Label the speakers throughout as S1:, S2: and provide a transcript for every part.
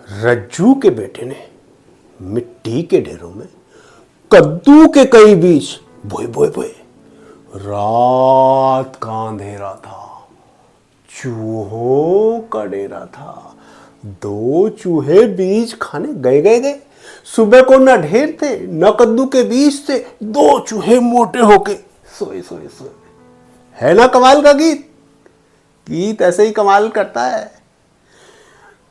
S1: रज्जू के बेटे ने मिट्टी के ढेरों में कद्दू के कई बीज बोए बोए बोए। रात का अंधेरा था, चूहों का डेरा था। दो चूहे बीज खाने गए गए गए। सुबह को न ढेर थे न कद्दू के बीज थे, दो चूहे मोटे होके सोए सोए सोए। है ना कमाल का गीत? गीत ऐसे ही कमाल करता है।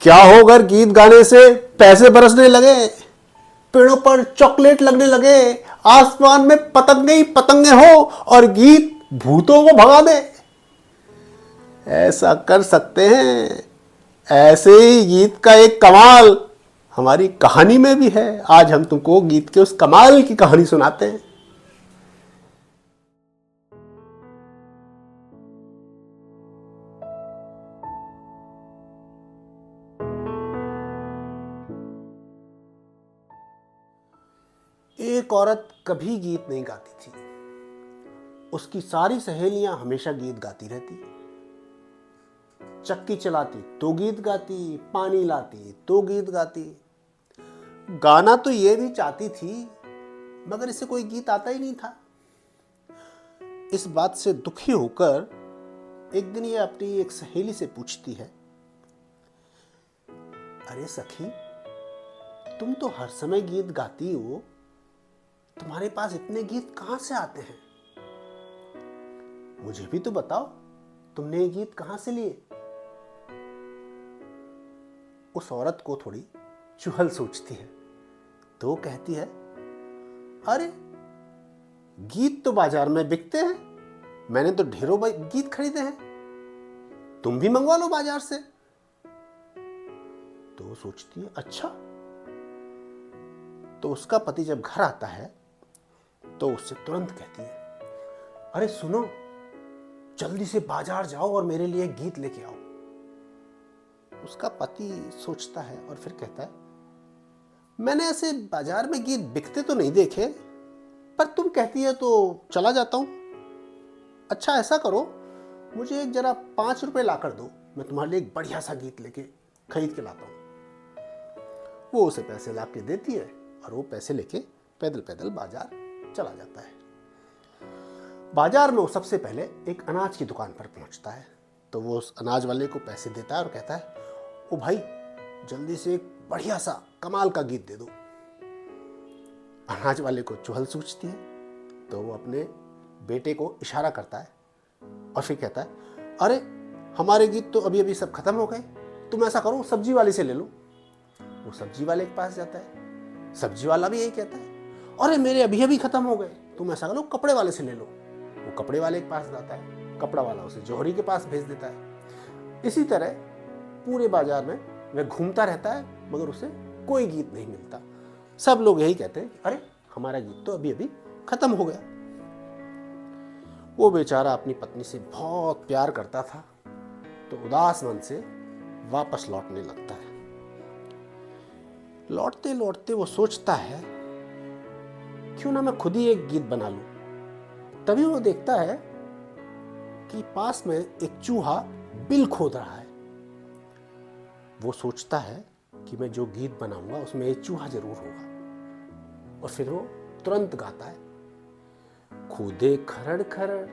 S1: क्या हो अगर गीत गाने से पैसे बरसने लगे, पेड़ों पर चॉकलेट लगने लगे, आसमान में पतंगे ही पतंगे हो और गीत भूतों को भगा दे? ऐसा कर सकते हैं। ऐसे ही गीत का एक कमाल हमारी कहानी में भी है। आज हम तुमको गीत के उस कमाल की कहानी सुनाते हैं। एक औरत कभी गीत नहीं गाती थी। उसकी सारी सहेलियां हमेशा गीत गाती रहती। चक्की चलाती तो गीत गाती, पानी लाती तो गीत गाती। गाना तो ये भी चाहती थी, मगर इसे कोई गीत आता ही नहीं था। इस बात से दुखी होकर एक दिन ये अपनी एक सहेली से पूछती है, अरे सखी, तुम तो हर समय गीत गाती हो, तुम्हारे पास इतने गीत कहां से आते हैं? मुझे भी तो बताओ, तुमने ये गीत कहां से लिए? उस औरत को थोड़ी चुहल सोचती है तो कहती है, अरे गीत तो बाजार में बिकते हैं, मैंने तो ढेरों गीत खरीदे हैं, तुम भी मंगवा लो बाजार से। तो सोचती है, अच्छा। तो उसका पति जब घर आता है तो उससे तुरंत कहती है, अरे सुनो, जल्दी से बाजार जाओ और मेरे लिए गीत लेके आओ। उसका पति सोचता है और फिर कहता है, मैंने ऐसे बाजार में गीत बिकते तो नहीं देखे, पर तुम कहती है तो चला जाता हूं। अच्छा ऐसा करो, मुझे एक जरा 5 रुपए ला कर दो, मैं तुम्हारे लिए एक बढ़िया सा गीत लेके खरीद के लाता हूं। वो उसे पैसे ला के देती है और वो पैसे लेके पैदल पैदल बाजार चला जाता है। बाजार में वो सबसे पहले एक अनाज की दुकान पर पहुंचता है। तो वो उस अनाज वाले को पैसे देता है और कहता है, ओ भाई, जल्दी से एक बढ़िया सा कमाल का गीत दे दो। अनाज वाले को चुहल सूझती है तो वो अपने बेटे को इशारा करता है और फिर कहता है, अरे हमारे गीत तो अभी अभी सब खत्म हो गए, तुम ऐसा करो सब्जी वाले से ले लो। वो सब्जी वाले के पास जाता है, सब्जी वाला भी यही कहता है, अरे मेरे अभी अभी खत्म हो गए, तुम ऐसा करो कपड़े वाले से ले लो। वो कपड़े वाले के पास जाता है, कपड़ा वाला उसे जौहरी के पास भेज देता है। इसी तरह पूरे बाजार में वह घूमता रहता है, मगर उसे कोई गीत नहीं मिलता। सब लोग यही कहते हैं, अरे हमारा गीत तो अभी अभी खत्म हो गया। वो बेचारा अपनी पत्नी से बहुत प्यार करता था, तो उदास मन से वापस लौटने लगता है। लौटते लौटते वो सोचता है, क्यों ना मैं खुद ही एक गीत बना लूं। तभी वो देखता है कि पास में एक चूहा बिल खोद रहा है। वो सोचता है कि मैं जो गीत बनाऊंगा उसमें एक चूहा जरूर होगा, और फिर वो तुरंत गाता है, खोदे खरड़ खरड़,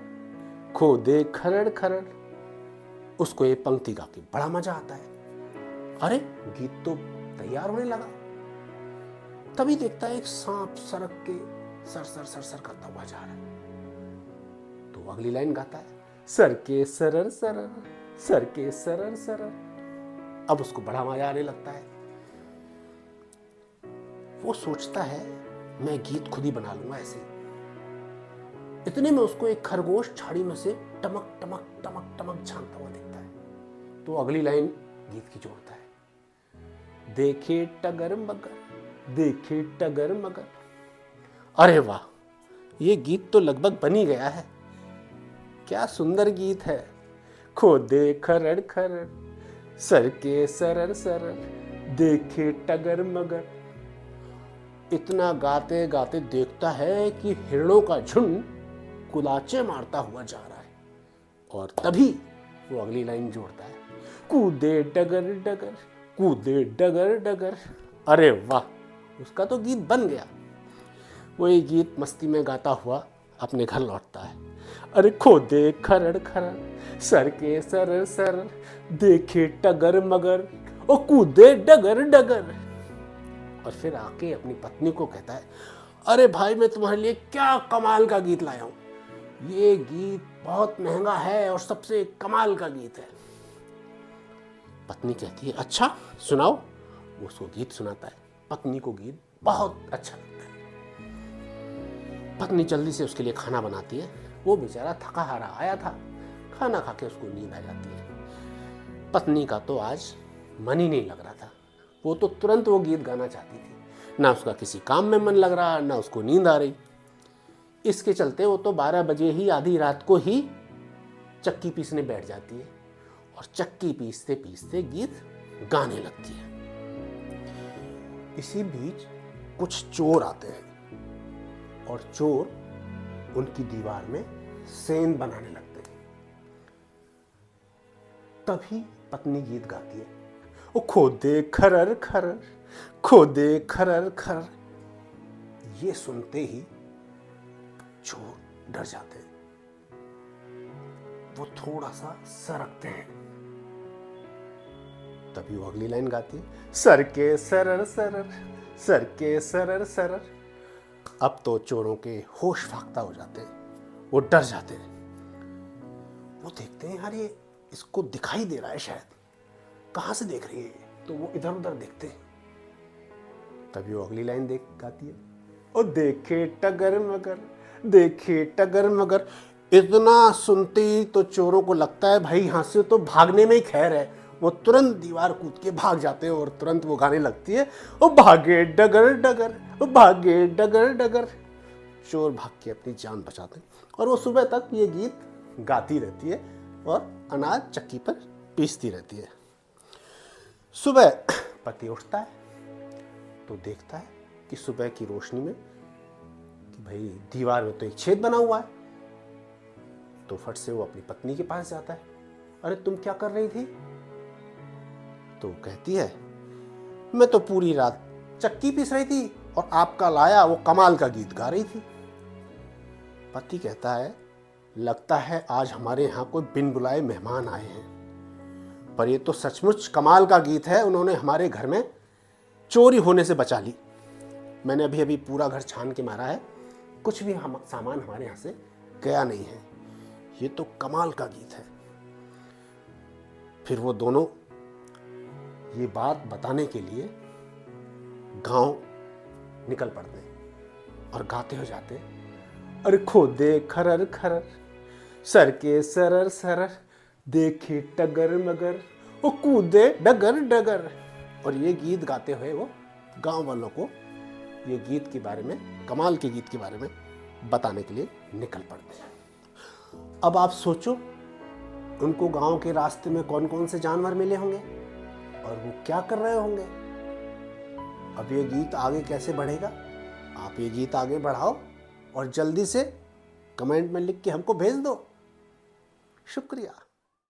S1: खोदे खरड़ खरड़। उसको ये पंक्ति गा के बड़ा मजा आता है। अरे गीत तो तैयार होने लगा। तभी देखता है एक सांप सड़क के सर सर सर सर करता हुआ जा रहा है। तो अगली लाइन गाता है, सर के सरर सरर, सर के सरर सरर। अब उसको बड़ा मजा आने लगता है। वो सोचता है, मैं गीत खुद ही बना लूंगा ऐसे। इतने में उसको एक खरगोश झाड़ी में से टमक टमक टमक टमक झांकता हुआ दिखता है। तो अगली लाइन गीत की जोड़ता है, देखे टगर मगर, देखे टगर मगर। अरे वाह, ये गीत तो लगभग बन ही गया है। क्या सुंदर गीत है। खोदे खरड़ खरड़, सर के सरर सरर, देखे टगर मगर। इतना गाते गाते देखता है कि हिरणों का झुंड कुलाचे मारता हुआ जा रहा है, और तभी वो अगली लाइन जोड़ता है, कूदे डगर डगर, कूदे डगर डगर। अरे वाह, उसका तो गीत बन गया। वही गीत मस्ती में गाता हुआ अपने घर लौटता है। अरे खोदे खरड़ खरड़, सर के सर सर, देखे टगर मगर, ओ कूदे डगर डगर। और फिर आके अपनी पत्नी को कहता है, अरे भाई मैं तुम्हारे लिए क्या कमाल का गीत लाया हूं, ये गीत बहुत महंगा है और सबसे कमाल का गीत है। पत्नी कहती है, अच्छा सुनाओ। वो उसको गीत सुनाता है। पत्नी को गीत बहुत अच्छा लगता है। पत्नी जल्दी से उसके लिए खाना बनाती है। वो बेचारा थका हारा आया था, खाना खा के उसको नींद आ जाती है। पत्नी का तो आज मन ही नहीं लग रहा था। वो तो तुरंत वो गीत गाना चाहती थी। ना उसका किसी काम में मन लग रहा, ना उसको नींद आ रही। इसके चलते वो तो 12 बजे ही, आधी रात को ही चक्की पीसने बैठ जाती है और चक्की पीसते पीसते गीत गाने लगती है। इसी बीच कुछ चोर आते हैं और चोर उनकी दीवार में सेंध बनाने लगते हैं। तभी पत्नी गीत गाती है, ओ खोदे खरर खरर, खोदे खरर खरर। ये सुनते ही चोर डर जाते हैं। वो थोड़ा सा सरकते हैं। तभी वो अगली लाइन गाती है, सर के सरर सरर, सर के सरर सरर। अब तो चोरों के होश फाख्ता हो जाते हैं। वो डर जाते हैं। वो देखते हैं, यार ये इसको दिखाई दे रहा है, शायद कहां से देख रही है। तो वो इधर उधर देखते हैं। तभी वो अगली लाइन गाती है, ओ देखे टगर मगर, देखे टगर मगर। इतना सुनते ही तो चोरों को लगता है भाई यहाँ से तो भागने में ही खैर है। वो तुरंत दीवार कूद के भाग जाते हैं और तुरंत वो गाने लगती है, ओ भागे डगर डगर, ओ भागे डगर डगर। चोर भाग के अपनी जान बचाते हैं और वो सुबह तक ये गीत गाती रहती है और अनाज चक्की पर पीसती रहती है। सुबह पति उठता है तो देखता है कि सुबह की रोशनी में कि भाई दीवार में तो एक छेद बना हुआ है। तो फट से वो अपनी पत्नी के पास जाता है, अरे तुम क्या कर रही थी? तो कहती है, मैं तो पूरी रात चक्की पीस रही थी और आपका लाया वो कमाल का गीत गा रही थी। पति कहता है, लगता है आज हमारे यहाँ कोई बिन बुलाए मेहमान आए हैं, पर ये तो सचमुच कमाल का गीत है। उन्होंने हमारे घर में चोरी होने से बचा ली। मैंने अभी अभी पूरा घर छान के मारा है, कुछ भी सामान हमारे यहाँ से गया नहीं है। ये तो कमाल का गीत है। फिर वो दोनों ये बात बताने के लिए गांव निकल पड़ते हैं और गाते हो जाते, अरे खोदे खरर खरर, सर के सरर सरर, देखे टगर मगर, वो कूदे डगर डगर। और ये गीत गाते हुए वो गांव वालों को ये गीत के बारे में, कमाल के गीत के बारे में बताने के लिए निकल पड़ते हैं। अब आप सोचो, उनको गांव के रास्ते में कौन कौन से जानवर मिले होंगे और वो क्या कर रहे होंगे। अब ये गीत आगे कैसे बढ़ेगा? आप ये गीत आगे बढ़ाओ और जल्दी से कमेंट में लिख के हमको भेज दो। शुक्रिया।